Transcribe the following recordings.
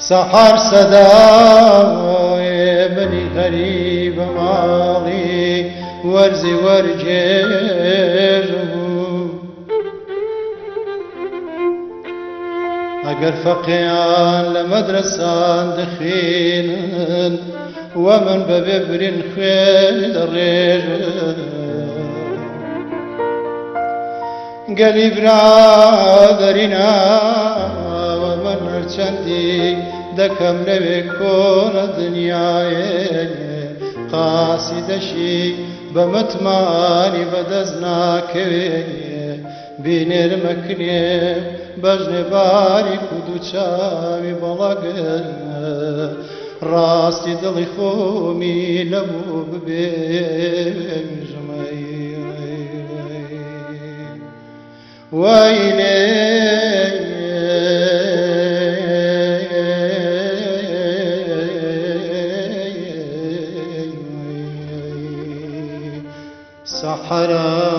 سحر صدای منی غریب ماڵی وەرزی وەرگێژم ئەگەر فەقیان لە مەدرسان دەخوێنن و من بەبێ برین خوێ دەڕێژم گەلی برادەرینا و من هەرچەندی دەکەم لەوێ کۆنە دنیایێ قاسی دەشی بە متمانی بەدەست ناکەوێ بینێرمە کنێ بەژنێ باریک و دووچاوی بەڵەگەر ڕاستی دڵی خۆمی لەبوو ببێژمەی وەیلێ سحرا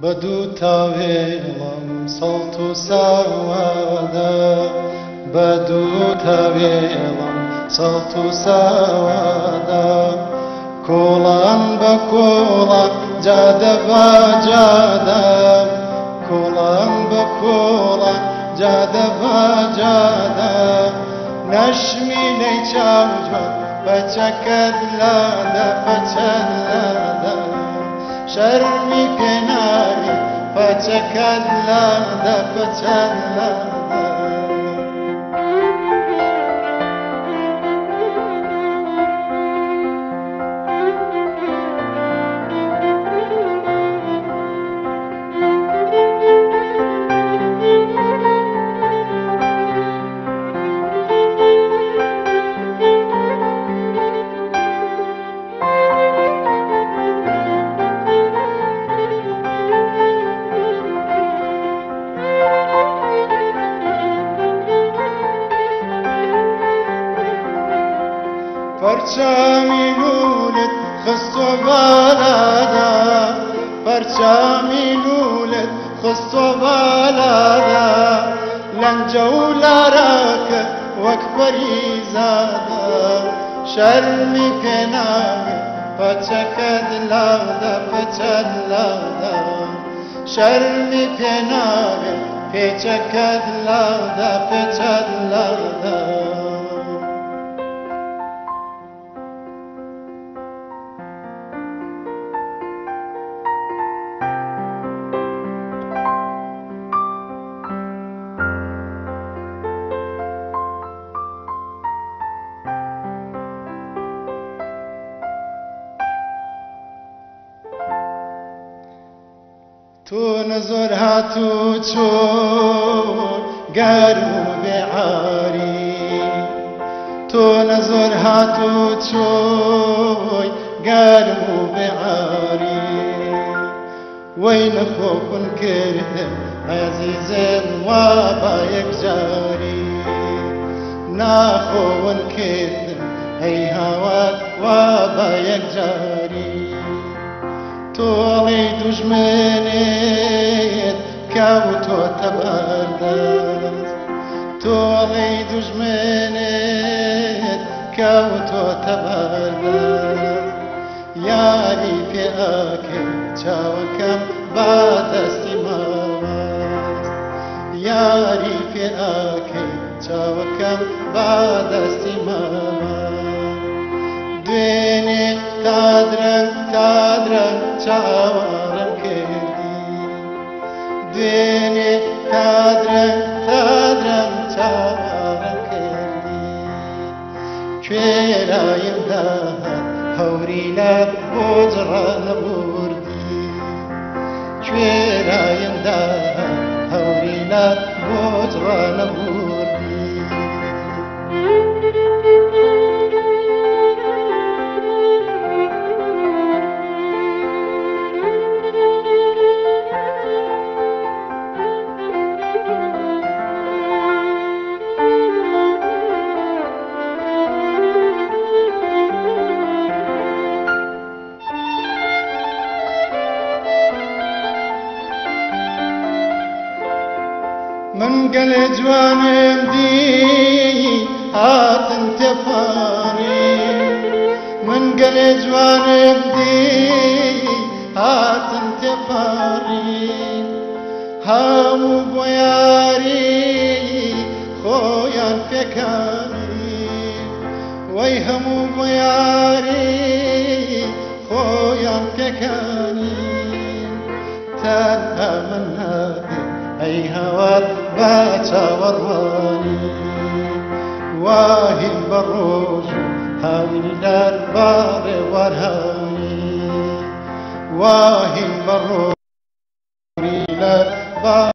بدو تاویلم سەڵت و ساوادا بدو تاویلم سەڵت و ساوادا کۆڵان بە کۆڵان جادە بە جادە کۆڵان بە کۆڵان جادە بە جادە نەشمینەی چاوجوان بەچەکەت لادە بەچەت لادە شەرمی پێناوی بەچەکەت لادە بەچەت لادە پەرچامی لولت خستۆ بالادا پەرچامی لولت خستۆ بالادا لەنجە و لاراکە وەک پەریزادە شەرمی پێناوێ پەچەکەت لادە پەچەت لادە شەرمی پێناوێ پێچەکەت لادە پێچەت لادە تۆ نەزۆر هاتوو چۆ گەرم و بێعاری تۆ نەزۆر هاتوو چۆی گەرم و بێعاری وەی نەخۆکن کردم عەزیزم وا بە یەکجاری ناخۆون کردم ئەی هاوار وا بە یەکجاری تۆڵی دوژمنێت کەوتۆتە بەردەست تۆڵی دوژمنێت کەوتۆتە بەردەست یاری پێ ئاکرد چاوەکەم با دەستی ماوەست یاری پێ ئاکرد چاوەکەم با دەستی ماوەست دوێنێ کادرەنگ کادرەنگ چاوەڕم کردی دوێنێ کادرەنگ کادرەنگ چاوەڕم کردی کوێرایم داهات هەوری لە بۆ جڕانەبوردی کوێرایم داهات هەوری لە بۆ جڕانەبوردی من قل جوانم دي هاتن تفاري من قل جوانم دي هاتن تفاري همو بياري خويا فكاني وي همو بياري خويا فكاني تنها من هذه أي هوات باتا ورواني واهي بروج هاوي للبار ورهاني واهي بروج للبار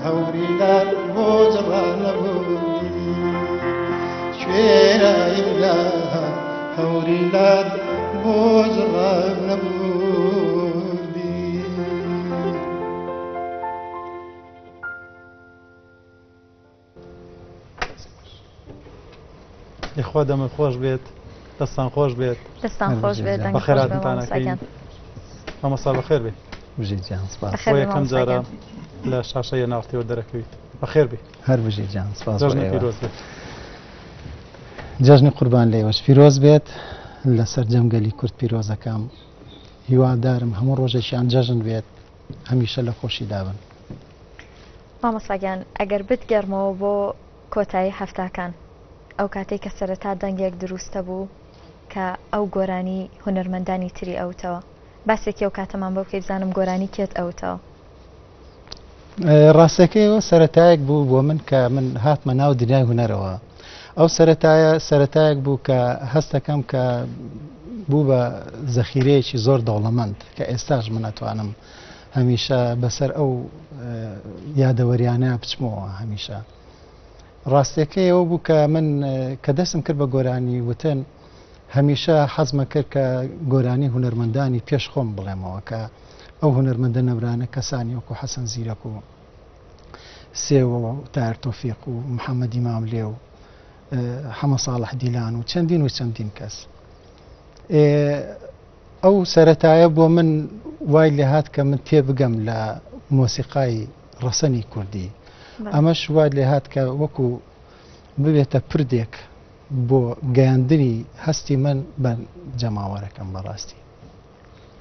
هورينا بوزرا نبودي شوينا يبلاها هورينا بوزرا نبودي إخوة دم خوش بيت دستان خوش بيت دستان خوش بێت دەنگ خۆش بەخێرات بێ متانەکەی مامۆستا بەخێر بێ بژێت جان سپاس بەخێر بێ بۆ یەکەم جارە لە شاشەیە ناوتەوە دەرەکەویت بەخێر بێ هەر بژێت جان سپاس بۆ جەژنی ئێوە. پیرۆز بێت جەژنی قوربان لێوەش پیرۆز بێت لەسەر جەمگەلی کورد پیرۆزەکەم هیوادارم هەموو ڕۆژێکیان جەژن بێت هەمیشە لە خۆشی دابن. مامۆستاگیان ئەگەر بتگەرمەوە بۆ کۆتایی هەفتاکان ئەو کاتێک کە سەرەتا دەنگێک دروستە بوو کە ئەو گۆرانی هونەرمەندانی تری ئەوتەوە باسێکی ئەو کاتەمان بۆ بکەی بزانم گۆرانی کێت ئەوتەوە. ڕاستەکەیەوە سەرەتایەک بوو بۆ من کە من هاتمە ناو دنیای هونەرەوە ئەو سەرەتایەک بوو کە هەستەکەم کە بوو بە زەخیرەیەکی زۆر دەوڵەمەند کە ئێستاش من ئەتوانم هەمیشە بەسەر ئەو یادەوەریانە بچمەوە هەمیشە. ڕاستەکەیەوە بوو کە من کە دەستم کرد بە گۆرانی وتن هەمیشە حەزمە کرد کە گۆرانی هونەرمەندانی پێش خۆم بڵێمەوە کە ئەو هونەرمەندە نەبرانە کەسانی وەکو حەسەن زیرەک و سێوە و تایر تۆفیق و محەممەدی ماملێ و حەمە ساڵح دیلان و چەندین کەس. ئەو سەرەتایە بۆ من وای لێ هات کە من تێبگەم لە مۆسیقای ڕەسەنی کوردی ئەمەش وای لێ هات کە وەکو ببێتە پردێک بۆ گەیاندنی هەستی من بە جەماوەرەکەم بەڕاستی.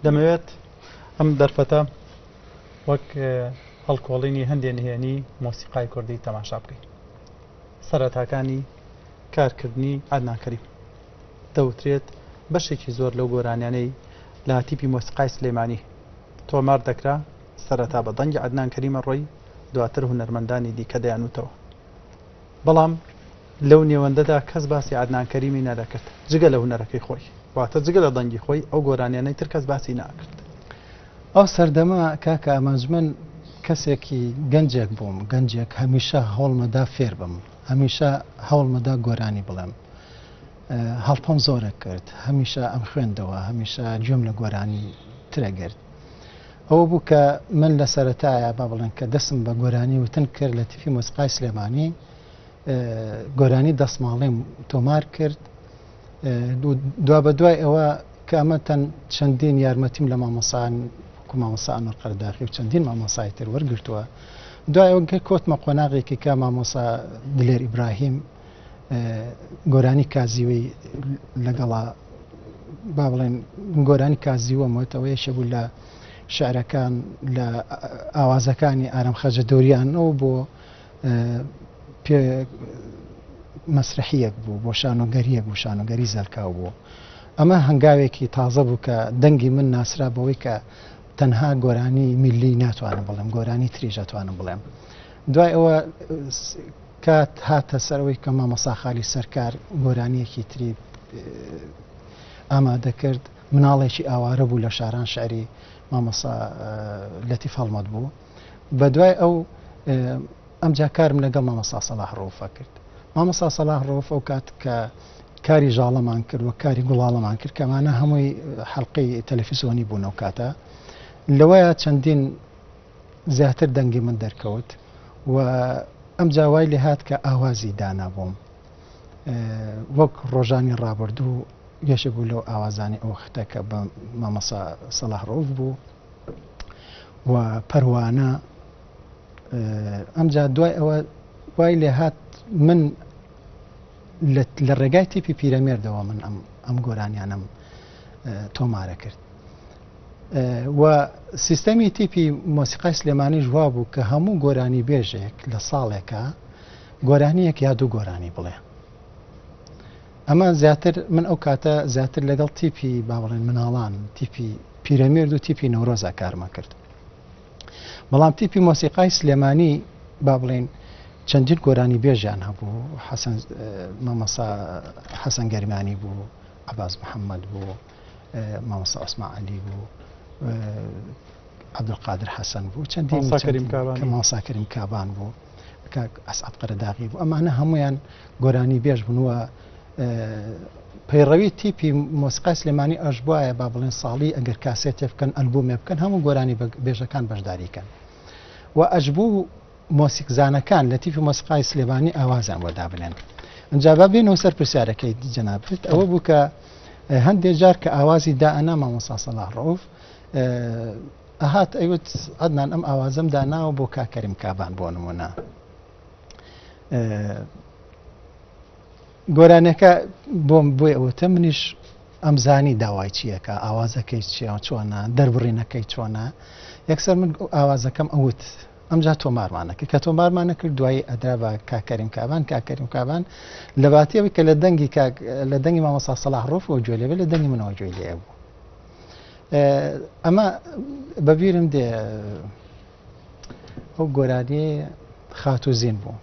دەمەوێت ئەم دەرفەتە وەک هەڵکۆڵینی هەندێک نهێنی مۆسیقای کوردی تەماشا بکەین. سەرەتاکانی کارکردنی عەدنان کەریم دەوترێت بەشێکی زۆر لەو گۆرانیانەی لە تیپی مۆسیقای سلێمانی تۆمار دەکرا سەرەتا بە دەنگی عەدنان کەریمە ڕۆی دواتر هونەرمەندانی دیکە دەیانوتەوە. بەڵام لەو نێوەندەدا کەس باسی عەدنان کەریمی نەدەکرد جگە لە هونەرەکەی خۆی واتە جگە لە دەنگی خۆی ئەو گۆرانیانەی تر کەس باسی ناکرد. ئەو سەردەما کاکە ئامانجمن کەسێکی گەنجێک بووم گەنجێک هەمیشە هەوڵمەدا فێر بم هەمیشە هەوڵمەدا گۆرانی بڵێم هەڵپەم زۆرە کرد هەمیشە ئەم خوێندەوە هەمیشە گوێم لە گۆرانی ترەگرت. ئەوە بوو کە من لە سەرەتایە با بڵێن کە دەستم بە گۆرانی وتن کرد لە تیفی مۆسیقای سلێمانی گۆرانی دەستماڵێم تۆمار کرد دوا بە دوای ئەوە کە ئەمەتەن چەندین یارمەتیم لە مامۆسان مامۆسا ئەنوەر قەرداخی و چەندین مامۆسای تر وەرگرتووە. دوای ئەوە کۆتمە قۆناغێکی کە مامۆسا دلێر ئیبراهیم گۆرانی کازیوەی لەگەڵا با بڵێن گۆرانی کازیوەمەوەتەوە یەشە بوو لە شعرەکان لە ئاوازەکانی ئارەم خەجە دەوریانەوە بۆ مەسرحیەک بوو بۆ شانۆگەریەک بوو شانۆگەری زەرکاو بوو. ئەمە هەنگاوێکی تازە بوو کە دەنگی من ناسرا بەوەی کە تەنها گۆرانی میلی ناتوانم بڵێم گۆرانی تریژەتوانم بڵێم. دوای ئەوە کات هاتە سەرەوەی کە مامۆسا خالی سەرکار گۆرانیەکی تری ئامادە کرد مناڵێکی ئاوارە بوو لە شاران شعری مامۆسا لەتیف هەڵمەت بوو. بە دوای ئەو ئەمجا کارم لەگەڵ مامۆستا سەلاح ڕەوفە کرد. مامۆستا سەلاح ڕەوف ئەو کات کە کاری ژاڵەمان کرد و کاری گوڵاڵەمان کرد کەمانە هەمووی حەڵقەی تەلەڤیزیۆنی بوون ئەو کاتە لەوەیە چەندین زیاتر دەنگی من دەرکەوت و ئەم جاوای لێ هات کە ئاوازی دانا بووم وەک ڕۆژانی ڕابردوو یەشە بوو لەو ئاوازانی ئەو وەختە کە بە مامەسا سەلاح ڕۆف بوو و پەروانە ئەمجا دوای ئەوە وای لێ هات من لە ڕێگای تیپی پیرەمێردەوە من ئەم گۆرانیانم تۆمارە کرد و سیستەمی تیپی مۆسیقای سلێمانی ژوا بوو کە هەموو گۆرانی بێژێک لە ساڵێکە گۆرانیەک یا دوو گۆرانی بڵێ ئەمە زیاتر من ئەو کاتە زیاتر لەگەڵ تیپی با بڵێن مناڵان تیپی پیرەمێرد و تیپی نەورۆزە کارمە کرد بەڵام تیپی مۆسیقای سلێمانی با بڵێن چەندین گۆرانی بێژیان هەبوو مامەسا حەسەن گەرمانی بوو عەباس محەممەد بوو مامەسا عوسمان عەلی بوو عەبدولقادر حەسەن بوو چەندین مامەسا کەریم کابان بوو کاک ئەسعەد قەرەداغی بوو ئەمانە هەمویان گۆرانی بێژ بوونەوە پەیڕەوی تیپی مۆسیقای سلێمانی ئەش بواە با بڵێن ساڵی ئەگەر کاسێتێ بکەن ئەلبومێ بکەن هەموو گۆرانی بێژەکان بەشداریکەن و ئەشبوو مۆسیقزانەکان لە تیپی مۆسیقای سلێمانی ئاوازان وەدا بنێن ئەنجا با بێنەوە سەر پرسیارەکەی جەنابێت ئەوە بوو کە هەندێک جار کە ئاوازی دائەنا مامۆستا سەلاح ڕۆف ئەهات ئەیوت عەدنان ئەم ئاوازەم داناوە بۆ کاک کەریم کابان بۆ نمونە گۆرانەکە بۆم بۆی ئەوەتە منیش ئەمزانی داوای چیەکە ئاوازەکەی چۆنە دەربڕینەکەی چۆنە یەکسەر من ئاوازەکەم ئەوت ئەمجا تۆمارمانەکە کە تۆمارمانە کرد دوایی ئەدرا بە کاکەریم کابان لە باتیەوەی کە لە دەنگی مامۆستا سەلاح ڕۆفەوە گوێ لێ لە دەنگی منەوە گوێ لێ بوو ئەمە بەبیرم دێ ئەو گۆرانی خات و زین بوو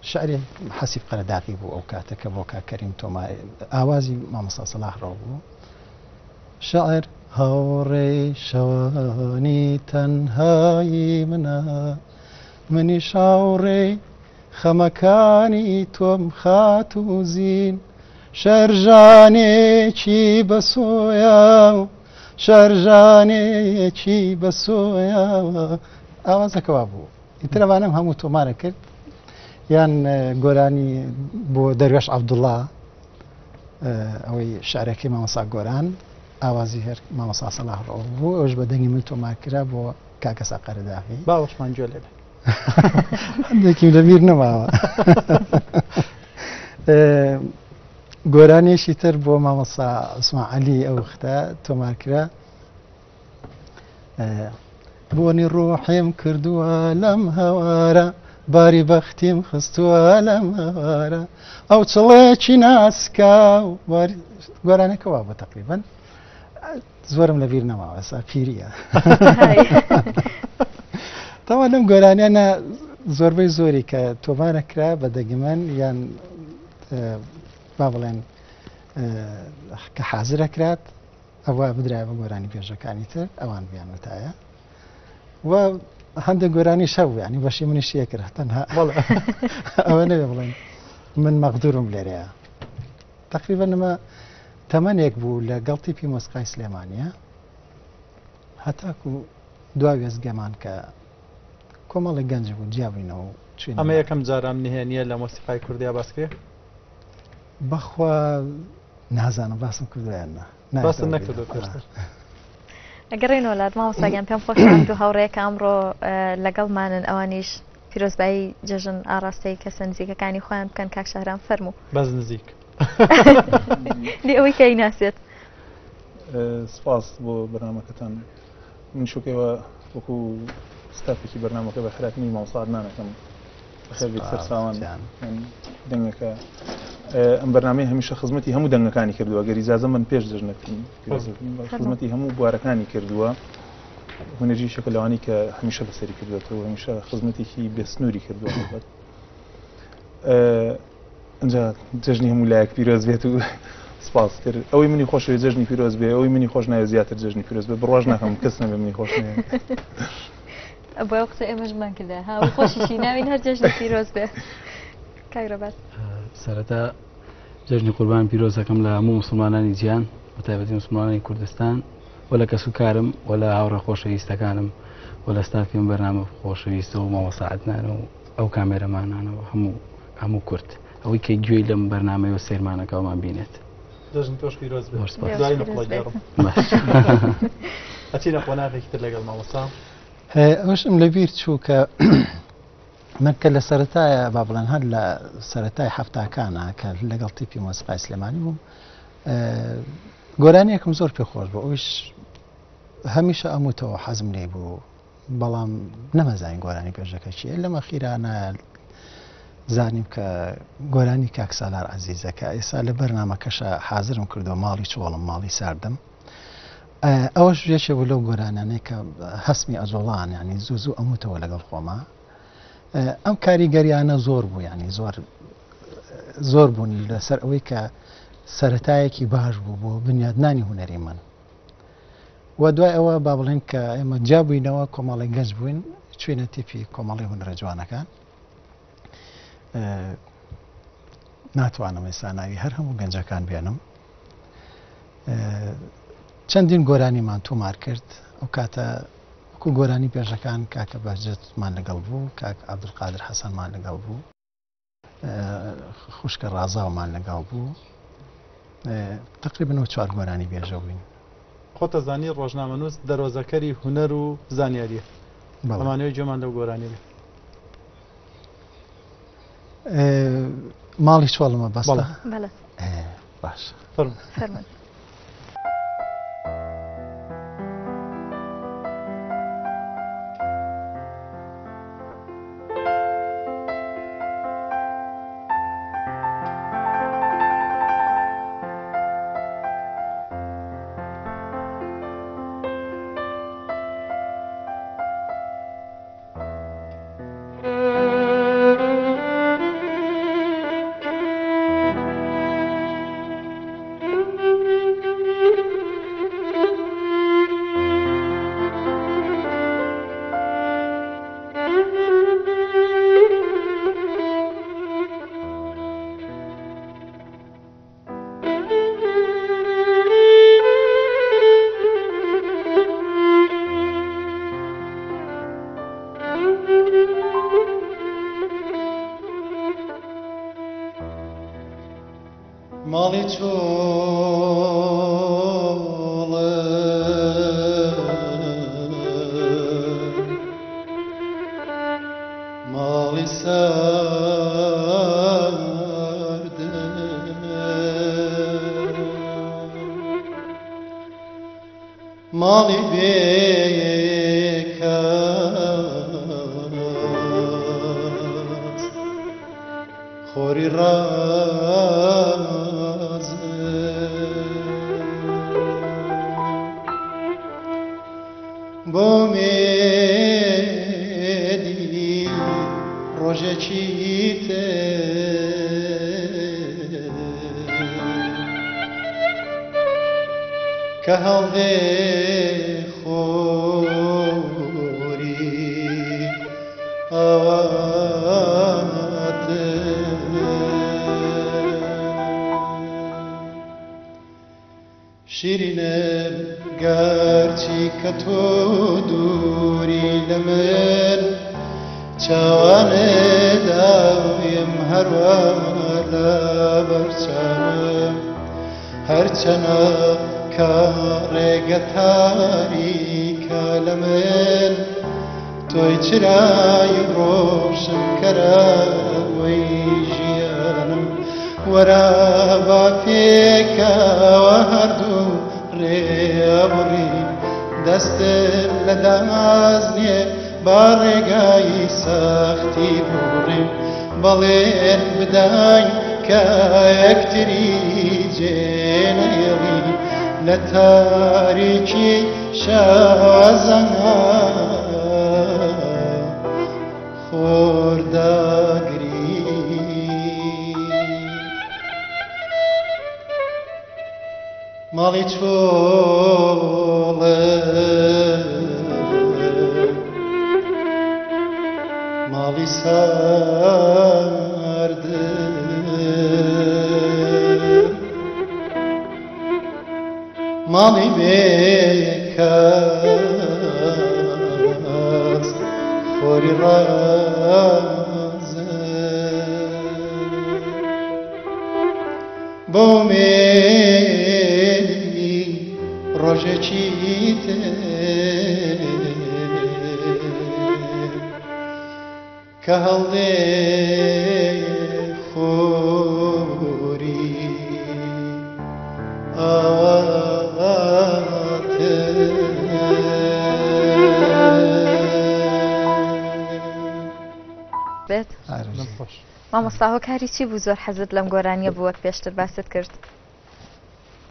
شعری حەسیب قەرەداغی بوو ئەو کاتە کە بۆ کاکەریم تۆمار ئاوازی مامۆستا سەلاح ڕۆف بوو شاعر هاوڕێی شەوانی تەنهایی منە منی شاوڕێی خەمەکانی تۆم خات و زین شەرژانێکی بەسۆیا و شەرژانێکی بەسۆیا ئاوازەکەوا بوو ئیترەوانم هەموو تۆمارە کرد یان گۆرانی بۆ دەروێش عەبدوڵڵا ئەوەی شعرەکەی مامۆستا گۆران ئاوازی هەر مامۆستا سەلاح ڕۆف بوو ئەوش بە دەنگی من تۆمار کرا بۆ کاکەسا قەرەداغی باوەشمان گوێ لێ هەندێکی لەبیر نەماوە گۆرانێکی تر بۆ مامۆستا عوسمان عەلی ئەو وەختە تۆمار کرا بۆنی ڕۆحێم کردووە لەم هەوارە باری بەختیم خستووە لەم هەوارە ئەو چڵێکی ناسکا و گۆرانەکەوا بە تەقریبەن زۆرم لەبیر نەماوە ئێستا پیریە تەوا لەم گۆرانیانە زۆربەی زۆری کە تۆمارە کرا بە دەگمەن یان با بڵێن کە حازرە کرات ئەوە بدرای بە گۆرانی بێژەکانی تر ئەوان بیان وتایە و هەندێک گۆرانی شەو ینی بەشی منیش یەکرا تەنها ئەوە نەوێ بڵێن من مەقدورم لێرەیە تقریبا نمە تەمەنێک بوو لە گەڵتیپی مۆسیقای سلێمانیە هەتاکو دوا وێزگەمان کە کۆمەڵی گەنج بوو جیابووینەوە ئەمە یەکەم جارام نهێنیە لە مۆسیقای کوردیا باسکرێ بەخوا نازانم باسم کردویاننا باسم نەکردو پێشتر ئەگەڕێن وڵات مامۆستاگیان پێم خۆشم دوو هاوڕێیەکە ئەمڕۆ لەگەڵمانن ئەوانیش پیرۆزبایی جەژن ئاڕاستەی کەسە نزیکەکانی خۆیان بکەن کاک شەهرام فەرموو بەس نزیک لێ ئەوەی کەی ناسێت سپاس بۆ بەرنامەکەتان من شوکەوە وەکو ستافێکی بەرنامەکە بە خراپنی ماوساد نانەکەم بەخێر سەر ساوان دەنگەکە ئەم بەرنامەی هەمیشە خزمەتی هەموو دەنگەکانی کردووە گەر ئیجازە من پێش دەژنەکەین خزمەتی هەموو بوارەکانی کردووە هونەرجی شەکەلەوانی کە هەمیشە بەسەری کردوێتەوە هەمیشە خزمەتێکی بێسنووری کردووە ئەنجا جەژنی هەموو لایەک پیرۆز بێت و سپاس کرد ئەوەی منی خۆشەوێ جەژنی پیرۆز بێ ئەوەی منی خۆش نایە زیاتر جەژنی پیرۆز بێ بڕواژ ناکەم کەس نەبێ منی خۆش نایە بۆ ئەو قسە ئێمەشمان کردە ها خۆشیشی ناوین هەر جەژنی پیرۆز بێ کاگرەبات سەرەتا جەژنی قوربان پیرۆزەکەم لە هەموو مسلمانانی جیان بە تایبەتی مسلمانانی کوردستان ولا کەسوکارم ولا هاوڕە خۆشەویستەکانم ولا ستافیم بەرنامە خۆشەویستە و مامۆساعدنانە و ئەو کامێرەمانانەوە هەموو کورت ئەوەی کە گوێی لەم بەرنامەوە سێرمانەکەمان بینێت دەژن تۆش پیرۆز بێت دوای نەقڵەگەڕم ئەچینە قۆناغێکی تر لەگەڵ مامۆستا ئەوشم لەبیر چوو کە من کە لە سەرەتایە با بڵێن هەر لە سەرەتای هەفتاکانە کە لەگەڵ تیپی مۆسیقای سلێمانی بووم گۆرانیەکم زۆر پێخۆش بوو ئەوش هەمیشە ئەموتەوە حەزم لێ بوو بەڵام نەمەزانین گۆرانی پێشەکە چیە لەمە خیرانە زانیم کە گۆرانی کاک سالار عەزیزەکە ئێستا لە بەرنامەکەشە حازرم کردو ماڵی چۆڵم ماڵی ساردم ئەوەش یەکێ بوو لەو گۆرانانەی کە هەسمی ئەزۆڵان ینی زوو ئەموتەوە لەگەڵ خۆمە ئەم کاریگەریانە زۆر بوو ینی زۆر بوون لەسەر ئەوەی کە سەرەتایەکی باش بوو بۆ بنیادنانی هونەری من و دوای ئەوە با بڵێن کە ئێمە جابووینەوە کۆمەڵی گەنج بووین چوینە تیپی کۆمەڵی هونەرە جوانەکان ناتوانم ئێستا ناوی هەر هەموو گەنجەکان بێنم چەندین گۆرانیمان تۆمار کرد ئەو کاتە وەکو گۆرانی پێشەکان کاکە بەهجەتمان لەگەڵ بوو کاک عەبدولقادر حەسەنمان لەگەڵ بوو خوشکە ڕازاومان لەگەڵ بوو تقریبا 4 گۆرانی بێژە بووین خۆتە زانی ڕۆژنامەنووس دەرۆزەکەری هونەر و زانیاریە ئەمانەوەی جۆمان لەو گۆرانی بێ ماڵی چۆڵمە بەستە باش فەرمووی ماڵی چۆڵە ماڵی ساردە ماڵی بێکەس خۆری بۆ مێدی ڕۆژێکی کە هەڵدێ خۆری ئەواتە شیرینە گەرچی کە تۆ دووری لە من چاوانێ داویم هەروە لە بەرچاوم هەرچەنە کە ڕێگە تاریکە لە من تۆی چرای ڕۆشن کەرەوەی ژیانم وەرە با پێکەوە هەردوو ڕێبڕی دەستم لە دامازنێ با ڕێگای سەختی بڕێ بەڵێن بداین کە یەکتری جێنەیەڵی لە تاریکی شازەنە خۆرداگری ماڵی چۆڵە ماڵی ساردە ماڵی بێک ڕاست خۆری ڕازە بۆ مێلی ڕۆژێکی تر کە هەڵدێ خۆری ئاواتر بێت خۆش مامۆستا هۆکاری چی بوو زۆر حەزت لەم گۆرانیە بوو وەک پێشتر باست کرد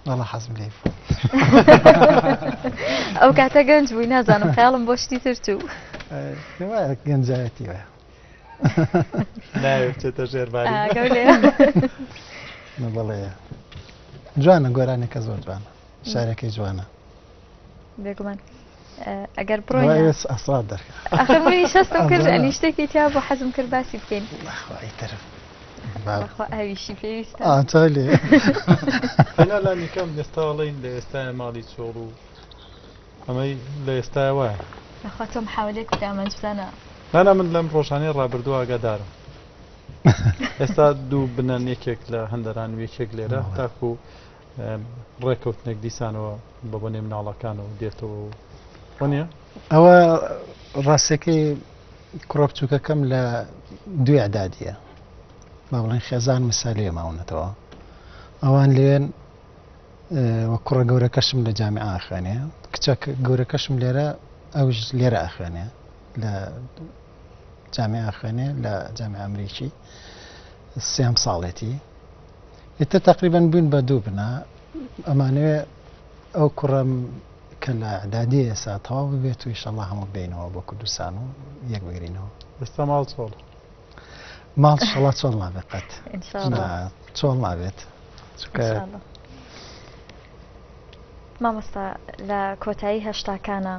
وەڵا حەزم لێ بوو. ئەو کاتە گەنج بووی نازانم خەیاڵم بۆ شتی تر چوو وایە گەنجایەتی وایە ناوێت بچێتە ژێرباری بەڵێ جوانە گۆرانێکە زۆر جوانە شارەکەی جوانە بێگومان ئەگەر بڕۆی ئەسڵات دەرکە ئەخمنی شەستم کرد ئەنی شتێکی تیا بۆ حەزم کرد باسی بکەین ئیترف بەخوا ئاویشی پێویستە ئاچای لێ هەنالانی کەم ئێستاڵین لە ئێستای ماڵی چۆڵ و ئەمەی لە ئێستای وایە بەخوا تۆم حاولێک کامەنج بزانە نانا من لەم ڕۆژانەی ڕابردووە ئاگادارم ئێستا دوو بنەن یەکێک لە هەندەران و یەکێک لێرە تاکو ڕێکەوتنێک دیسانەوە بە بۆنێ مناڵەکانەوە دێتەوە وەنیە ئەوە ڕاستەکەی کوڕە بچووکەکەم لە دوی عدادیە با بڵێن خێزان مسالی ماونەتەوە ئەوان لێن وە کوڕە گەورەکەشم لە جامیعە ئاخوێنێ کچە گەورەکەشم لێرە ئەوش لێرە ئاخوێنێ لە جامیعە ئاخوێنێ لە جامیعە ئەمریکی سێم ساڵێتی ئێتە تقریبان بوون بە دوو بنا ئەمانوێ ئەو کوڕم کە لە عدادی ئێستا تەواو ببێت و ئیشەڵڵا هەموو بینەوە بۆ کوردستان و یەک بگرینەوە ئێستا ماڵ چۆڵ ماڵ شەڵات چۆڵ نابێت قەت ئینشاءڵڵا چۆڵ نابێت چونکە ئینشاءڵڵا. مامۆستا لە کۆتایی هەشتاکانە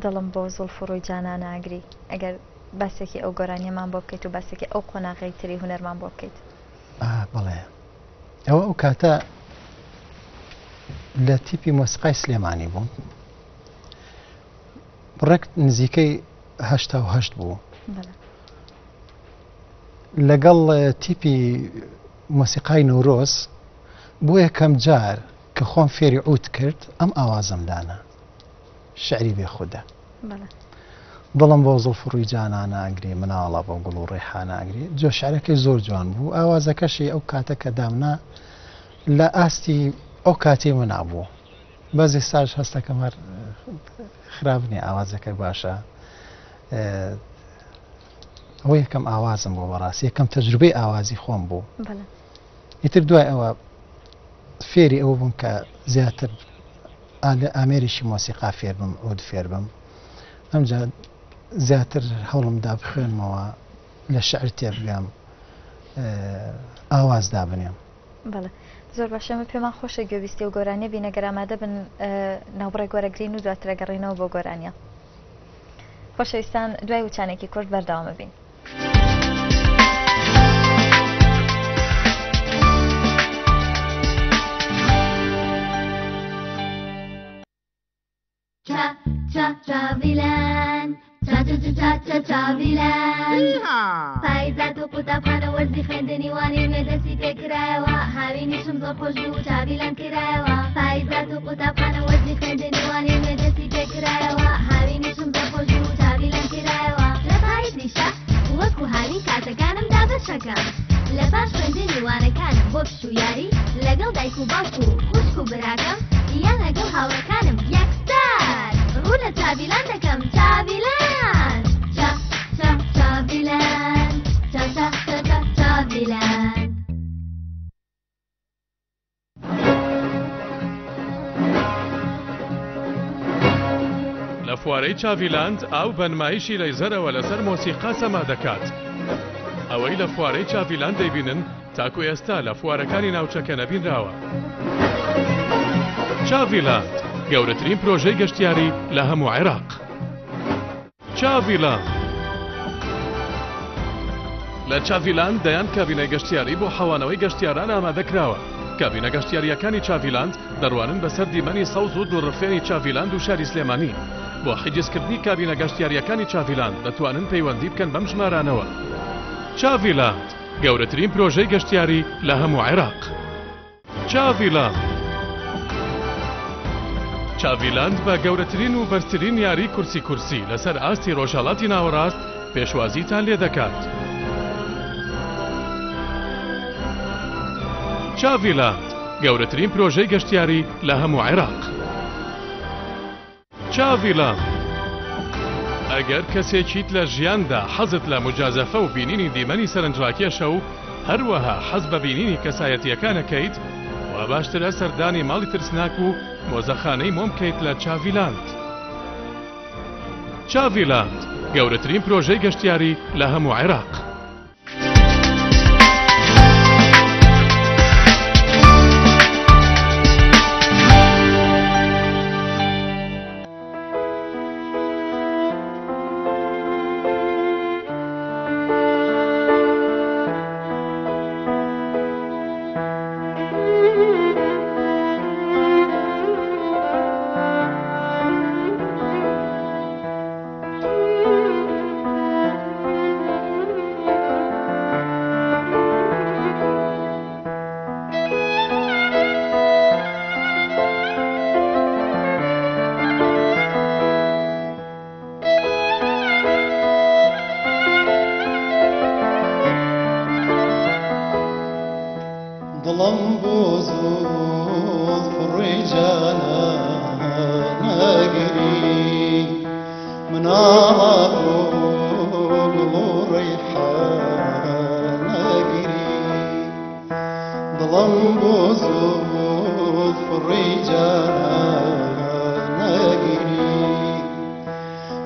دڵم بۆ زوڵفڕۆی جانانە ئاگری ئەگەر باسێکی ئەو گۆرانیەمان بۆ بکەیت و باسێکی ئەو قۆناغی تری هونەرمان بۆ بکەیت بەڵێ ئەوە ئەو کاتە لە تیپی مۆسیقای سلێمانی بوو بڕێک نزیکەی هەشت بوو لەگەڵ تیپی مۆسیقای نەورۆز بۆ یەکەم جار کە خۆم فێری عود کرد ئەم ئاوازەمدانە شعری بێخودە دڵم بۆ زوڵفڕووی جانانە ئەگری مناڵە بۆ گوڵ و ڕێحانە ئەگری جۆ شعرەکەی زۆر جوان بوو ئاوازەکەشی ئەو کاتە کە دامنا لە ئاستی ئەو کاتی من نابوو بەزی ساژ هەستەکەم هەر خراپنی ئاوازەکە باشە ئەوە یەکەم ئاوازم بۆ بەڕاستی یەکەم تەجروبەی ئاوازی خۆم بوو ئیتر دوای ئەوە فێری ئەوە بووم کە زیاتر ئامێریشی مۆسیقا فێر بم ئەو فێر بم ئەمجا زیاتر هەوڵمدا بخوێنمەوە لە شعر تێبگەم ئاواز دابنێم بەڵێ زۆر باشەمە پێمان خۆشە گوێویستی و گۆرانیە بینەگەر ئامادە بن ناوبڕێک وەرەگرین و دواتر ئەگەڕێنەوە بۆ گۆرانیە خۆشەویستان دوای وچانێکی کورت بەردەوامە بین چاویلان چاویلان پایزات و قوتابخانە وەرزی خوێندنی وانی مێدەستی پێکرایەوە هاوینیشم زۆر خۆش بوو چاویلان کرایەوە پایزات و قوتابخانە وەرزی خوێندنی وانی مێدەستی پێکرایەوە هاوینیشم زۆر خۆش بوو چاویلان کرایەوە لە پایزیشە وەکو هاوین کاتەکانم دابەشەکەم لە پاش خوێندنی وانەکانم بۆ پش و یاری لەگەڵ دایک و باوک و خوشک و براکەم یان لەگەڵ هاوڕەکانم یەکسەر ڕوو لە چاویلان دەکەم چاویلان چاویلان چاویلان لە فوارەی چاویلاند ئاو بەنمایشی لەیزەرەوە لەسەر مۆسیقا سەما دەکات ئەوەی لە فوارەی چاویلاند دەیبینن تاکو ئێستا لە فوارەکانی ناوچەکە نەبینراوە چاویلاند گەورەترین پرۆژەی گەشتیاری لە هەموو عێراق چاویلاند لە چاویلاند دەیان کابینەی گەشتیاری بۆ حەوانەوەی گەشتیاران ئامادەکراوە کابینە گەشتیاریەکانی چاڤیلاند دەڕوانن بەسەر دیمەنی سەوز و دووڕفێنی چاڤیلاند و شاری سلێمانی. بۆ حیجزکردنی کابینە گەشتیاریەکانی چاڤیلاند دەتوانن پەیوەندی بکەن بەم ژمارانەوە: چاڤیلاند، گەورەترین پرۆژەی گەشتیاری لە هەموو عێراق. چاڤیلاند بە گەورەترین و بەرزترین یاری کورسی لەسەر ئاستی ڕۆژهەڵاتی ناوەڕاست پێشوازیتان لێ دەکات. چاڤیلاند، گەورەترین پرۆژەی گەشتیاری لە هەموو عێراق. چاڤیلاند، ئەگەر کەسێکیت لە ژیاندا حەزت لە مجازەفە و بینینی دیمەنی سەرنجڕاکێشە و هەروەها حەز بە بینینی کەسایەتیەکانەکەیت، وا باشترە سەردانی ماڵی ترسناک و مۆزەخانەی مۆم بکەیت لە چاڤیلاند. چاڤیلاند، گەورەترین پرۆژەی گەشتیاری لە هەموو عێراق. دڵم بۆ زۆر پڕی جانە نەگری مناڵە بۆ گوڵ و ڕەیحان نەگری دڵم بۆ زۆر پڕی جانە نەگری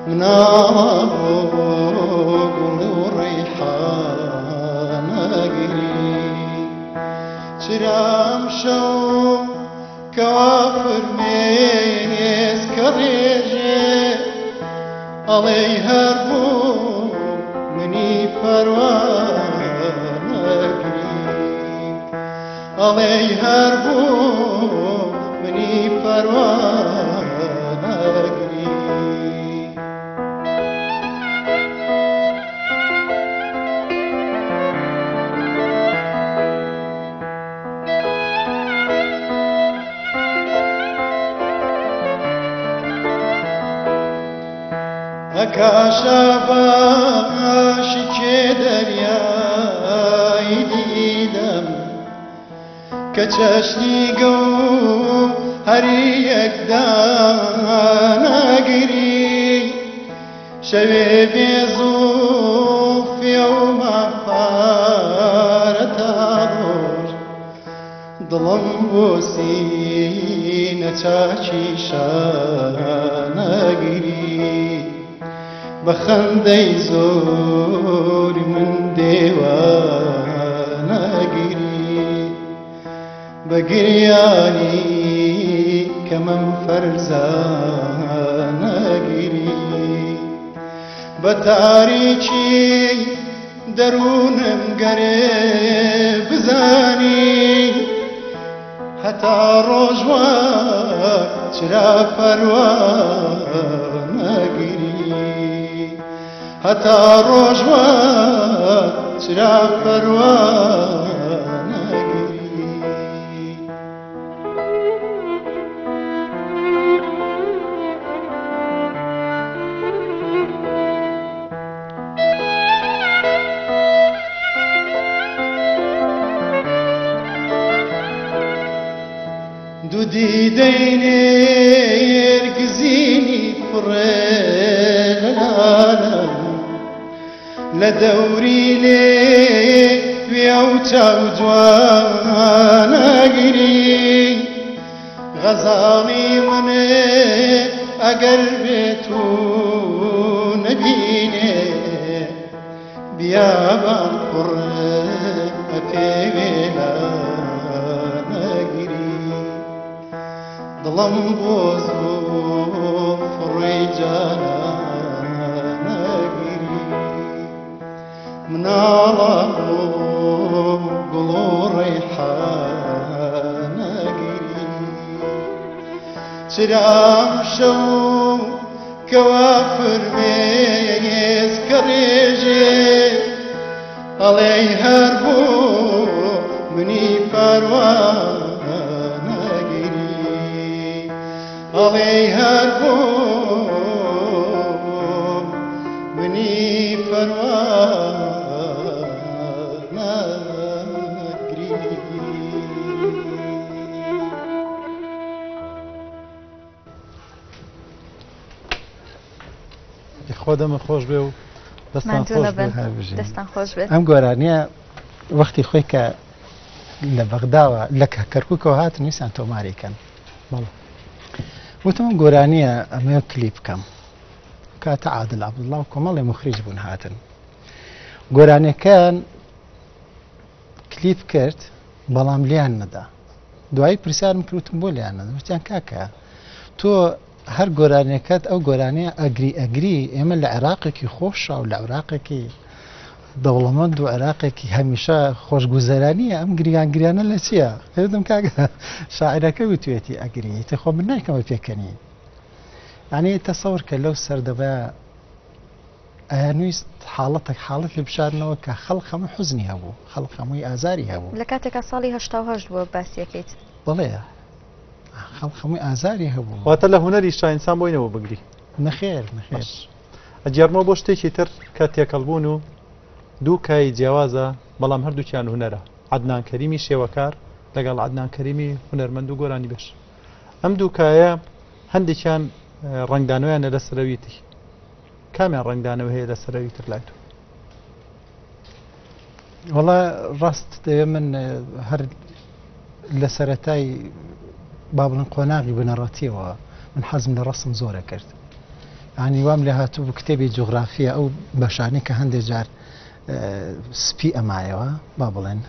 مناڵە بۆ گوڵ و ڕەیحان نەگری چرام شو كوافر ميز كريجي علي هربو مني پروان نگری علي هربو مني پروان نگری کاشا باشی که دریایی دیدم که چشنی گو هری یک دانگری شوی بیزوفی و مفارتا روش دلم بوسی نچاچی شانگری بخندەی زۆر من دێوانەگیری بەگریانی کەمەم فەرزانەگیری بە تاریکی دەروونم گەرێ بزانی هەتا ڕۆژوە چرا پەروانەگیری هەتا ڕۆژوە چرا پەروانەگیری دوو دیدەی نێرگزینی پڕێ لەلالە لدوري لي ويوتا جواناگری غزالي مني اقربتو نبيني بيابان قرب فيلا ناگری ظلم بوزو فريجانا مناڵە بۆ گوڵ و ڕەیحان سرام شو كوافر ميز كريجي علي هربو مني فروانا قري علي هربو مني فروانا قري خۆدەمە خۆش بێ و دەستان خۆش بێ. دەستان خۆش بێت. ئەم گۆرانیە وەختی خۆی کە لە بەغداوە لە کەرکووکەوە هاتن ویسان تۆماریکەن وتم گۆرانیە ئەمە کلیپ بکەم کاتە عادل عەبدوڵڵا و کۆمەڵی مخریج بوون هاتن گۆرانیەکان کلیپ کرد بەڵام لیان نەدا دوایی پرسیارم کردوتم بۆ لیان نەدا وتیان کاکە تۆ هەر گۆرانیەکەت ئەو گۆرانیە ئەگری ئێمە لە عێراقێکی خۆشە و لە عێراقێکی دەوڵەمەند و عێراقێکی هەمیشە خۆشگوزەرانیە ئەم گریانگریانە لە چییە؟ دەم کاکە شاعیرەکە وتوێتی ئەگری تە خۆ من نایکەمە پێکەنی یعنی تەسەور کە لەو سەردەبە ئەیانویست حاڵەتێک حاڵەت لێ بشارنەوە کە خەڵق هەموو حوزنی هەبوو خەڵق هەمووی ئازاری هەبوو لە کاتێکە ساڵی 1970 بووە باسیەکەیت بڵێ خەڵق هەمووی ئازاری هەبوو واتە لە هونەری شاینسان بۆینەوە بگری نەخێر نەخێر ئەجێڕمەوە بۆ شتێکی تر کە تێکەڵبوون و دوو کای جیاوازە بەڵام هەردووکیان هونەرە عەدنان کەریمی شێوەکار لەگەڵ عەدنان کەریمی هونەرمەند و گۆرانی بەش ئەم دوو کایە هەندێکیان ڕنگدانەوەیانە لە سەرەویتی کامیان ڕنگدانەوە هەیە لە سەرەوی تر لای تۆ وەڵا ڕاست دەوێ من هەر لە سەرەتای با بڵێن قۆناغی بنەڕەتیەوە من حەزم لە ڕەسم زۆرە کرد ینی وام لێ هاتوو کتێبی جوغرافیە ئەو بەشانی کە هەندێک جار سپی ئەمایەوە با بڵێن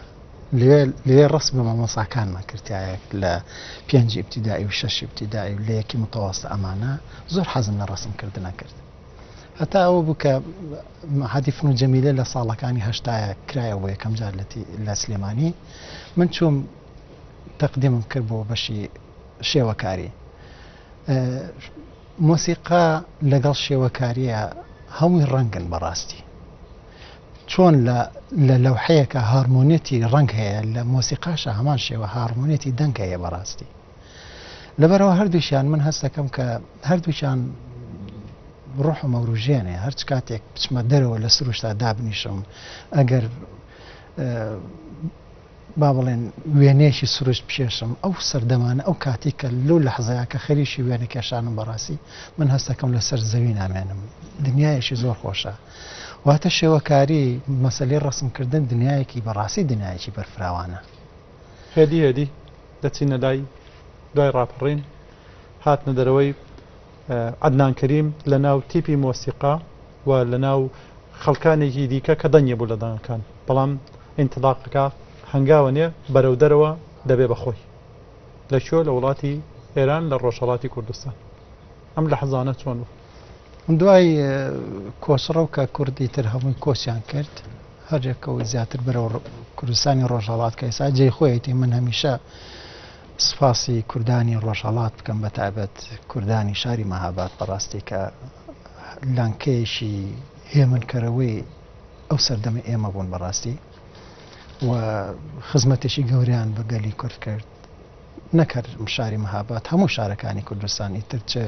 لێ ڕسم بە مامۆساکانمان کردایە لە 5 ئیبتیدایی و 6 ئیبتیدایی و لە یەکی متەوەسط ئەمانە زۆر حەزم لە ڕسمکردنە کرد هەتا ئەوە بوو کە هادی فنون جەمیلە لە ساڵەکانی هەشتایە کرایەوە یەکەم جار لە سلێمانی من چوم تەقدیمم کرد بۆ بەشی شێوەکاری مۆسیقا لەگەڵ شێوەکاریە هەمووی ڕەنگن بەڕاستی چۆن لە لەوحەیەکە هارمۆنێتی ڕنگ هەیە لە مۆسیقاشە هەمان شێوە هارمۆنێتی دەنگ هەیە بەڕاستی لەبەرەوە هەردووشیان من هەست دەکەم کە هەردووشان ڕۆح و مەوروژێنێ هەرچ کاتێک بچمە دەرەوە لە سروشتا دابنیشم ئەگەر با بڵێن وێنێشی سروشت بشێشم ئەو سەردەمانە ئەو کاتی کە لەو لەحزەیە کە خەریشی وێنە کێشانم بەڕاستی من هەست دەکەم لەسەر زەوی نامێنم دنیایەکی زۆر خۆشە واتە شێوەکاری مەسەلەی ڕسمکردن دنیایەکی بەڕاستی دنیایەکی بەرفراوانە هێدی دەچینە لای دوای ڕاپەڕین هاتنە دەرەوەی عەدنان کەریم لە ناو تیپی مۆسیقا و لە ناو خەڵکانێکی دیکە کە دەنگێ بوو لە دەنگەکان بەڵام ئینتیلاقەکە هەنگاوە نیە بەرەو دەرەوە دەبێ بەخۆی لەکوێ لە وڵاتی ئێران لە ڕۆژهەڵاتی کوردستان ئەم لە حەزانە چۆن بوو دوای کۆسڕە و کە کوردی تر هەمووی کۆسیان کرد هەرێکەوە زیاتر بەرەو کوردستانی ڕۆژهەڵات کە ئێستا جێی خۆیەتی من هەمیشە سپاسی کوردانی ڕۆژهەڵات بکەم بە تایبەت کوردانی شاری مەهاباد بەڕاستی کە لانکەیەشی هێمنکەرەوەی ئەو سەردەمە ئێمە بوون بەڕاستی و خزمەتێکی گەوریان بە گەلی کورد کرد نەکرد شاری مەهاباد هەموو شارەکانی کوردستانی تر چه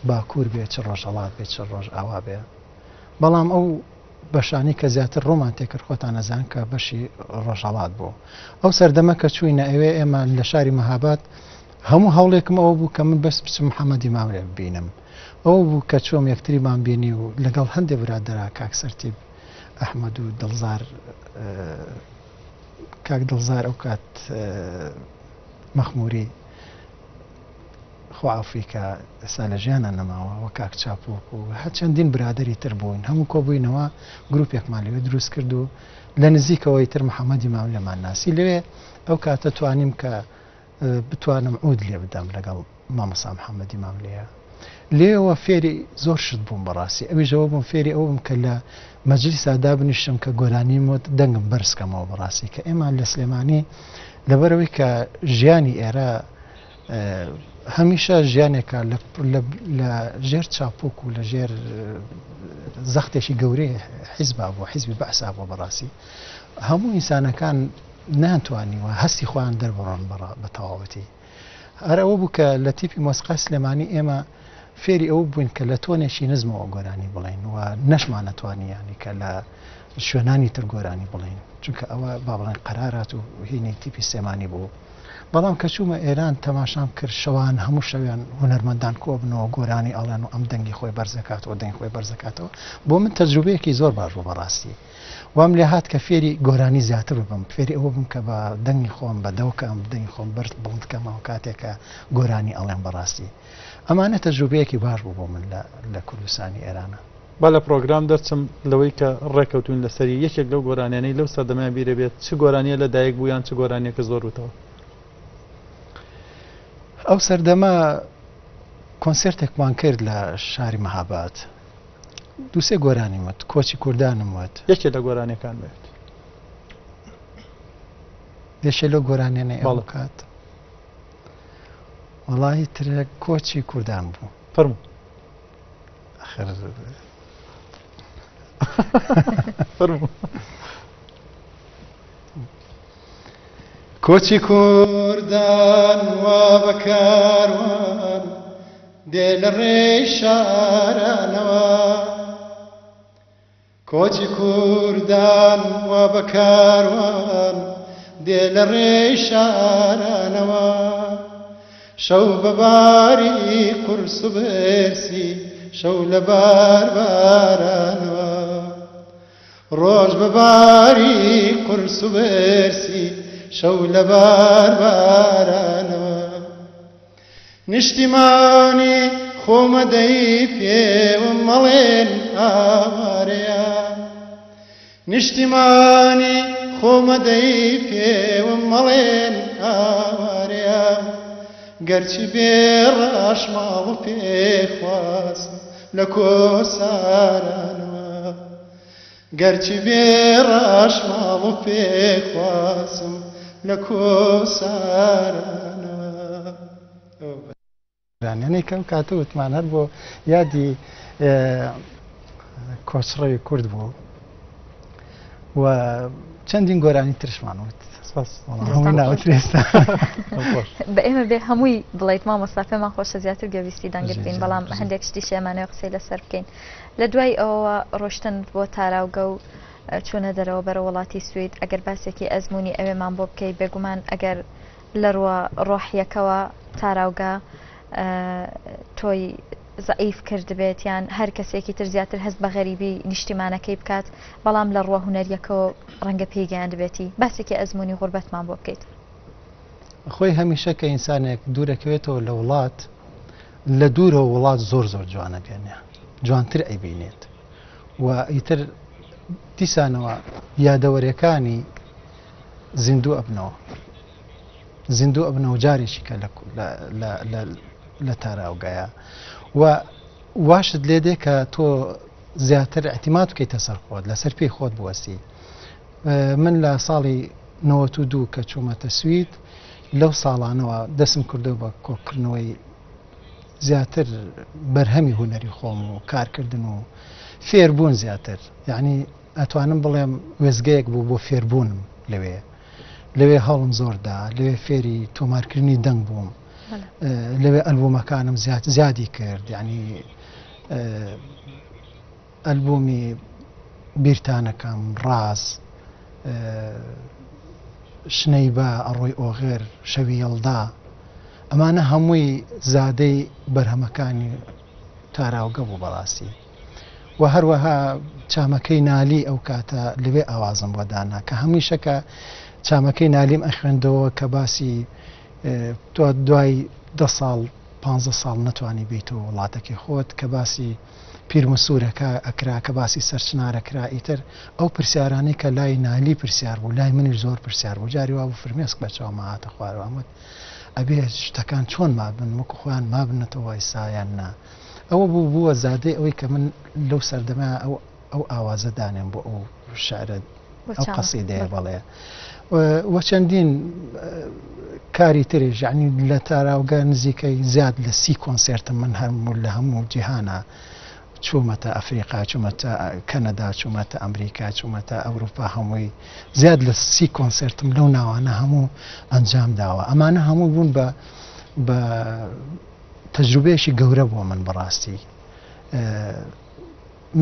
باکوور بێت چ ڕۆژهەڵات بێت چ ڕۆژ ئاوا بێ بەڵام ئەو بەشانی کە زیاتر ڕۆمان تێکرد خۆتان نەزان کە بەشی ڕۆژهەڵات بوو ئەو سەردەمە کە چووینە ئەوێ ئێمە لە شاری مەهاباد هەموو هەوڵێکم ئەوە بوو کە من بەس بچم محەممەدی مامرێ ببینم ئەو بوو کە چۆم یەکتریمان بینی و لەگەڵ هەندێک برادەرا کاک سەرتیب ئەحمەد و دڵزار کاک دڵزار ئەو کات مەخموری خوافی کە ئێستا لە ژیانە نەماوە وە کاک چاپۆک و هەر چەندین برادری تر بووین هەموو کۆبووینەوە گروپێکمان لەوێ دروست کرد و لە نزیکەوەی تر محەممەدی مام لەمان ناسی لەوێ ئەو کاتە توانیم کە بتوانم عود لێ بدەم لەگەڵ مامەسا محەممەدی مام لێە لێەوە فێری زۆر شت بووم بەڕاستی ئەویژەوە بووم فێری ئەوم کە لە مەجلیسا دابنیشتم کە گۆرانی مۆت دەنگم بەرزکەمەوە بەڕاستی کە ئێمە لە سلێمانی لەبەرەوەی کە ژیانی ئێرە هەمیشە ژیانێکە لە ژێر چاپۆک و لە ژێر زەختێکی گەورەی حیزبا بوو حیزبی بەعسا بۆ بەڕاستی هەموو ئینسانەکان ناتوانیوە هەستی خۆیان دەربڕۆن بە تەواوەتی هەر ئەوە بوو کە لە تیپی مۆسیقای سلێمانی ئێمە فێری ئەوە بووین کە لە تۆنێکی نزمەوە گۆرانی بڵین و نەشمان نەتوانیانی کە لە شوێنانی تر گۆرانی بڵین چونکە ئەوە با بڵێن قەرارات و هینی تیپی سلێمانی بوو بەڵام کە چوومە ئێران تەماشام کرد شەوان هەموو شەویان هونەرمەندان کۆبنەوە گۆرانی ئەڵێن و ئەم دەنگی خۆی بەرزەکاتەوە دەنگ خۆی بەرزەکاتەوە بۆ من تەجروبەیەکی زۆر باش بوو بەڕاستی وام لێ هات کە فێری گۆرانی زیاتر بم فێری ئەوە بم کە بە دەنگی خۆم بە دەوکەم دەنگی خۆم بەرز بڵندکەمەوە کاتێکە گۆرانی ئەڵێن بەڕاستی ئەمانە تەجروبەیەکی باش بوو بۆ من لە کوردستانی ئێرانە با لە پرۆگرام دەرچم لەوەی کە ڕێکەوتون لەسەری یەکێک لەو گۆرانیانەی لەو سەردەمیان بیرە بێت چ گۆرانیە لە دایک بوو یان چ گۆرانیەکە زۆر وتەوە ئەو سەردەما کۆنسرتێکمان کرد لە شاری مەهاباد دووسێ گۆرانی وت کۆچی کوردانم وت یەکێک لە گۆرانیەکان بێت دێشێ لەو گۆرانیانەی ئەوڵ کات وەڵی ترێک کۆچی کوردان بوو فەرموو فەرموو کۆچی کوردان وا بەکاروان دێ لە ڕێی شارانەوە کۆچی کوردان وا بەکاروان دێ لە ڕێی شارانەوە شەو بەباری قورس و بەرسی شەو لە باربارانەوە ڕۆژ بەباری قورس و بەرسی شەو لە باربارانەوە نیشتیمانی خۆمەدەی پێوە مەڵێن ئاوارەیە نیشتیمانی خۆمەدەی پێوە مەڵێن ئاوارەیە گەرچی بێ ڕاشماڵ و پێخواست لە کۆسارانەوە گەرچی بێ ڕاشماڵ و پێخواسم لە کۆسارانەوە یانەی کەم کاتە وتمان هەر بۆ یادی کۆچڕەوی کورد بوو و چەندین گۆرانی ترشمان وت هەمووی ناوترێستا بە ئێمە بێ هەمووی بڵیت مامۆستا پێمان خۆشە زیاتر گەویستی دەنگت بین بەڵام هەندێک شتی شێمانەوە قسەی لەسەر بکەین لە دوای ئەوە ڕۆشتن بۆ تاراوگە و چوونە دەرەوە بەرە وڵاتی سوید ئەگەر باسێکی ئەزمموی ئەوێمان بۆ بکەی بێگومان ئەگەر لەڕوە ڕۆحیەکەوە تاراوگە تۆی زعیف کرد بێت یان هەر کەسێکی تر زیاتر هەست بە غەریبی نیشتیمانەکەی بکات بەڵام لە ڕوە هونەریەکەەوە ڕەنگە پێیگەیان دەبێتی باسێکی ئەزمموی غوربەتمان بۆ بکەیت خۆی هەمیشە کە ئینسانێک دوورەکەوێتەوە لە وڵات لە دوورەوە وڵات زۆر زۆر جوانە بێنێ جوانتر ئەیبینێت و ئیتر دیسانەوە یادەوەریەکانی زیندوو ئەبنەوە جارێکی کە لە تاراوگایە و واشت لێ دێ کە تۆ زیاتر احتیمات بکەیتە سەر خۆت لەسەر پێی خۆت بوەستی من لە ساڵی 92 کە چوومەتە سوید لەو ساڵانەوە دەستم کردو بە کۆکردنەوەی زیاتر بەرهەمی هونەری خۆم و کارکردن و فێربوون زیاتر یعنی ئەتوانم بڵێم وێزگەیەک بوو بۆ فێربوونم لەوێ هەڵم زۆردا لەوێ فێری تۆمارکردنی دەنگ بووم لەوێ ئەلبومەکانم زیادی کرد یعنی ئەلبومی بیرتانەکەم ڕاز شنەی بە ئەڕۆی ئۆغێر شەوی هەڵدا ئەمانە هەمووی زادەی بەرهەمەکانی تاراوگە بوو بەڕاستی و هەروەها چامەکەی نالی ئەو کاتە لەوێ ئاوازم بۆدانا کە هەمیشەکە چامەکەی نالیم ئەخوێندەوە کە باسی تۆ دوای 10 ساڵ 15 ساڵ نەتوانی بیتەوە وڵاتەکەی خۆت کە باسی پیرمەسوورەکە ئەکرا کە باسی سەرچنارەکرا ئیتر ئەو پرسیارانەی کە لای نالی پرسیار بوو لای منیش زۆر پرسیار بوو جاری وا بوو فرمێسک بەچەوە ماهاتە خوارەوەمت ئەبێ شتەکان چۆن مابن وەکو خۆیان مابنێتەوە ئیسایان نا ئەوە بووە زادەی ئەوەی کە من لەو سەردەما ئەو ئاوازە دانێم بۆ ئەو شعرە ئەو قەسیدەیە بەڵێ وە چەندین کاری تریش یعنی لە تاراوگە نزیکەی زیاد لە 30 کۆنسێرتم من هەموو لە هەموو جیهانە چوومەتە ئەفریقا چوومەتە کەنەدا چوومەتە ئەمریکا چوومەتە ئەوروپا هەمووی زیاد لە 30 کۆنسێرتم لەو ناوانە هەموو ئەنجام داوە ئەمانە هەموو بوون بە تەجروبەیەکی گەورە بووە من بەڕاستی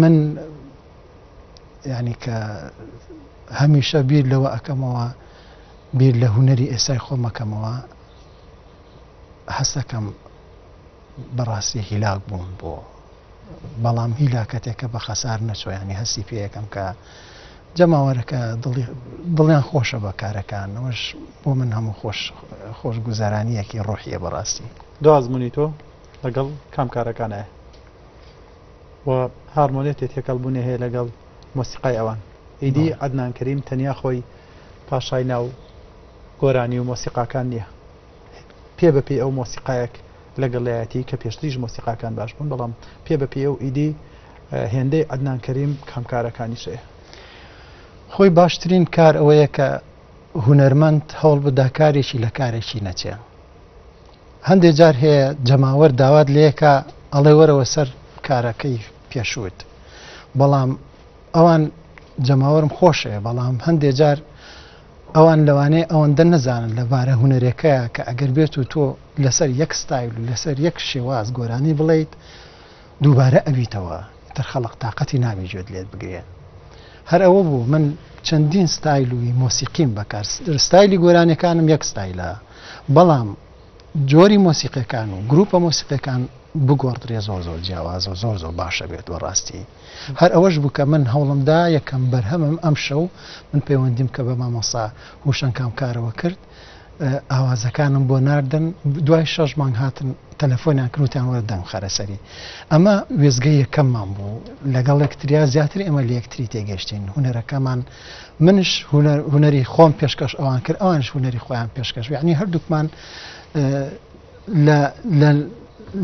من یعنی کە هەمیشە بیر لەوە ئەەکەمەوە بیر لە هوەری ئێستای خۆمەکەمەوە هەستەکەم بەڕاستی هیلاک بوون بۆ بەڵام هیلاکەتێکە بە خەسار نەچۆ ینی هەستی پێیەکەم کە جەماوەرەکە دڵیان خۆشە بە کارەکان ئەوەش بۆ من هەموو خۆش گوزارانیەکی ڕۆحیە بەڕاستی دوازمونی تۆ لەگەڵ کام کارەکانایە و هارمۆنێتی تێکەڵبوونی هەیە لەگەڵ مۆسیقای ئەوان ئیدی عەدنان کەریم تەنیا خۆی پاشای ناو گۆرانی و مۆسیقاکان نییە پێ بەپێ ئەو مۆسیقایەک لەگەڵ لایەتی کە پێشتریش مۆسیقاکان باش بوون بەڵام پێ بەپێ ئەو ئیدی هێندەی عەدنان کەریم کامکارەکانیشەیە خۆی باشترین کار ئەوەیە کە هونەرمەند هەوڵ بدا کارێکی لە کارێکی نەچێ هەندێک جار هەیە جەماوەر داوات لەیەکە ئەڵێ وەرەوە سەر کارەکەی پێشوت بەڵام ئەوان جەماوەرم خۆشەیە بەڵام هەندێک جار ئەوان لەوانەیە ئەوەندە نەزانن لەبارە هونەرەکەیە کە ئەگەر بێت و تۆ لەسەر یەک ستایل و لەسەر یەک شێواز گۆرانی بڵیت دووبارە ئەویتەوە تر خەڵق تااقەتی ناوی گوێت لێت بگرێت هەر ئەوە بوو من چەندین ستایلوی مۆسیقیم بەکار ستایلی گۆرانەکانم یەک ستایلە بەڵام جۆری مۆسیقەکان و گروپە مۆسیقەکان بگۆڕدرێ زۆر زۆر جیاوازە و زۆر زۆر باشە بێت بەڕاستی هەر ئەوەش بوو کە من هەوڵمدا یەکەم بەرهەمم ئەم شەو من پەیوەندیم کە بە مامۆستا هوشەن کامکارەوە کرد ئاوازەکانم بۆ ناردن دوای 6 مانگ هاتن تەلەفۆنیان کردوتیان وەردەنگ خەرەسەری ئەمە وێزگەی یەکەممان بوو لەگەڵ یەکتریا زیاتر ئێمە لە یەکتری تێگەشتین هونەرەکەمان منش هونەری خۆم پێشکەش ئەوان کرد ئەوانش هونەری خۆیان پێشکەش یعنی هەردووکمان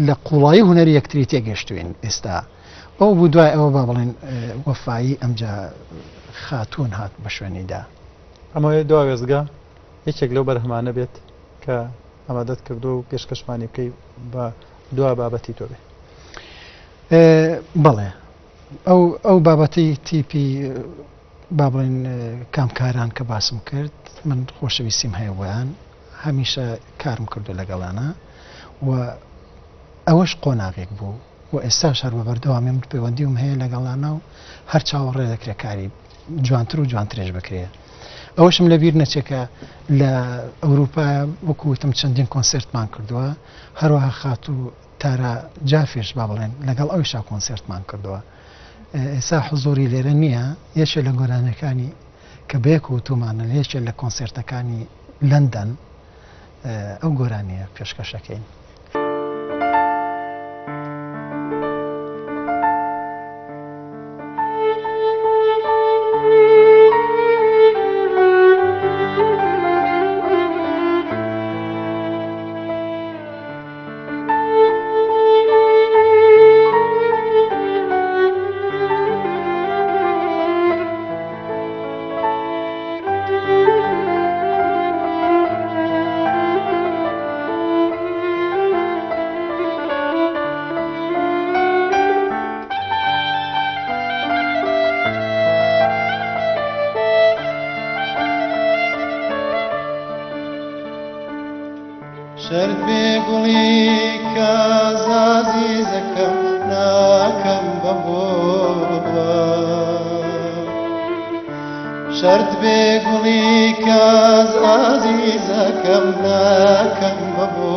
لە قوڵایی هونەری یەکتری تێگەشتوین ئێستا ئەو بوو دوای ئەوە با بڵێن وەفایی ئەمجا خاتوون هات بە شوێنیدا ئەمە دوا وێزگا یەکێک لەو بەرهەمانە بێت کە ئەمادەت کردو و پێشکەشمانی بکەی بە دوا بابەتی تۆ بێ بەڵێ ئەو بابەتی تیپی با بڵێن کامکاران کە باسم کرد من خۆشەویستیم هەیە بۆیان هەمیشە کارم کردو لەگەڵانە و ئەوەش قۆناغێک بوو و ئێستاش هەر بە بەردەوامیم پەیوەندیم هەیە لەگەڵانە و هەر چاوەڕێ دەکرێت کاری جوانتر و جوانترێش بکرێت ئەوەشم لەبیر نەچێکە لە ئەوروپا وەکوتم چەندین کۆنسرتمان کردووە هەروەها خات و تارە جافێش با بڵێن لەگەڵ ئەویشا کۆنسرتمان کردووە ئێستا حزوری لێرە نییە یەکێ لە گۆرانەکانی کە بەیەک و تومانە یەکێ لە کۆنسرتەکانی لەندەن ئەو گۆرانیە پێشکەشەکەین شرد بێگوڵی کاز عەزیزەکەم ناکەم بەبۆ شرد بێگوڵی کاز عەزیزەکەم ناکەم بەبۆ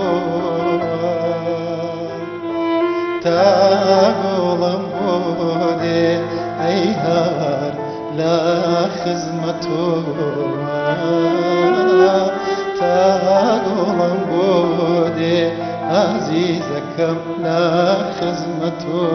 تا گوڵم بۆ دێ ئەی هەوار لە خزمەتۆ تا گوڵم بۆ دێ عەزیزەکەم لە خزمەتۆ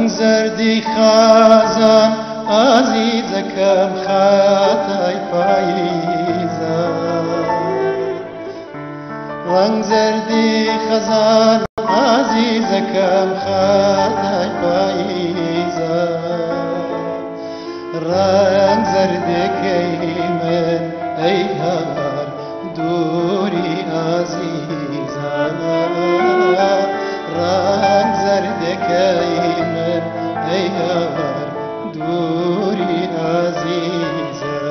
ڕەنگ زەردی خازان ئازیزەکەم خاتای پاییزە ڕەنگ زەردی خەزان ئازیزەکەم خاتای پاییزە ڕەنگ زەردەکەی من ئەی هەوار دووری ئازیزە ڕەنگ زەردەکەی من ئەی هەوار دووری ئازیزە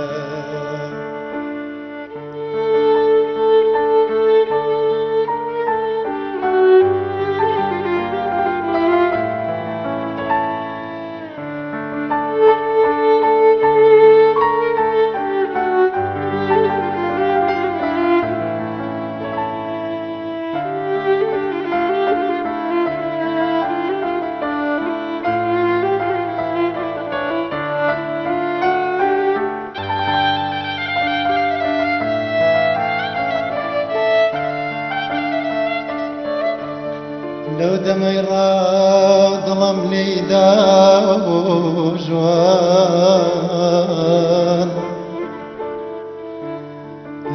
لەو دەمەی ڕاو دڵم لێیداوە بۆ ژوان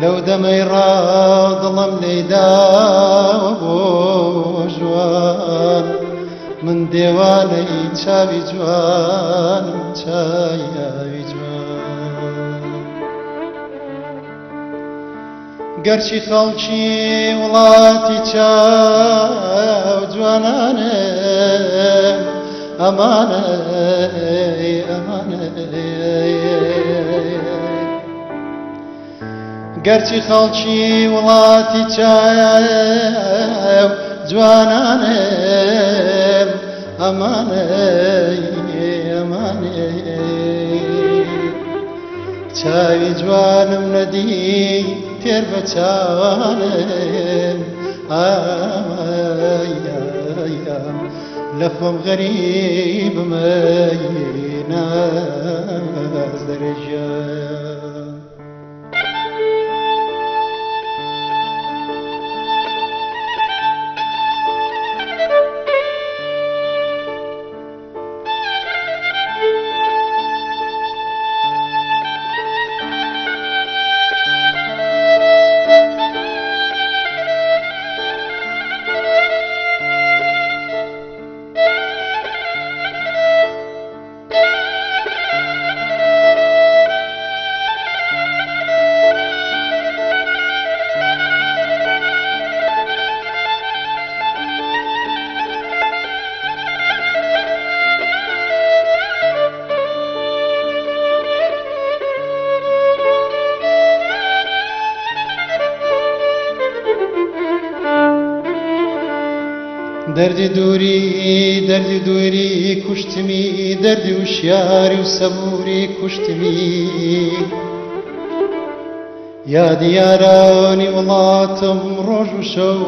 لەو دەمەی ڕاو دڵم لێیداوە بۆ ژوان من دێوانەی چاوی جوانم چاوی جوان گەرچی خەڵکی وڵاتی چاو جوانانم ئەمانەی گەرچی خەڵکی وڵاتی چاو جوانانم ئەمانەی چاوی جوانم نەدی تێر بە چاوانم لە خۆم غەریبمەی ناز دەرەژیان دەردی دووری کوشتمی دەردی وشیاری و سەبووری کوشتمی یادی یارانی وڵاتم ڕۆژ و شەو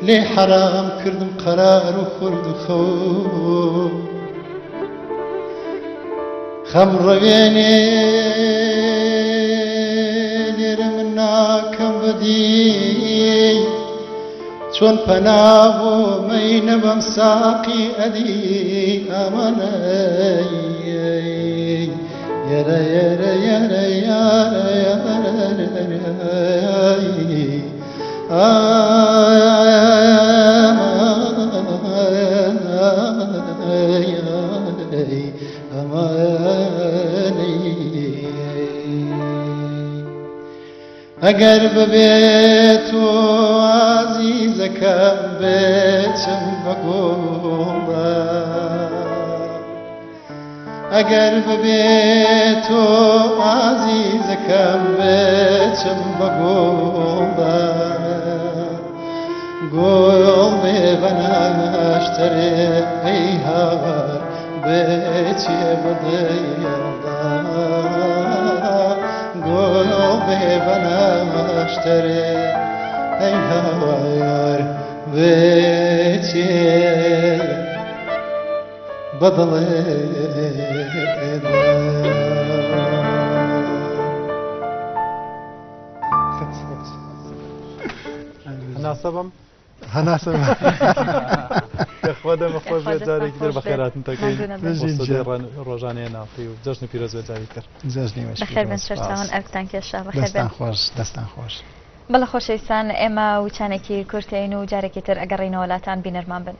لێ حەرام کردم قەرار و خورد و خەو خەم ڕەوێنێ لێرە من ناکەم بەدی چۆن پەنابۆ مەینە بەم ساقی ئەدی ئەمانەی یارە یارە یارە یارە ئەگەر ببێت و عزیزەکەم بێچم بە گۆڵە ئەگەر ببێت و عزیزەکەم بێچم بە گۆڵە گۆڵ بێ بەناشترێ ئەی هاوار بێچێ بەدەیەڵدا گۆڵ بێ بەناشترێ ئەی هاوار بێچێ بەدڵێ هەناسەبم هەناسە وا دەمە خۆش بێت جارێکی تر بەخێراتن تەکەین ڕۆژانەیە ناڵی و جەژنی پیرۆزبێت جاری تر بەخێر بن سەرچاوان ئەرکتان کێشا بەخێر بن دەستان خۆش بەڵە خۆشەویستان ئێمە وچانێکی کورتین و جارێکی تر ئەگەڕینەوە وڵاتان بینەرمان بن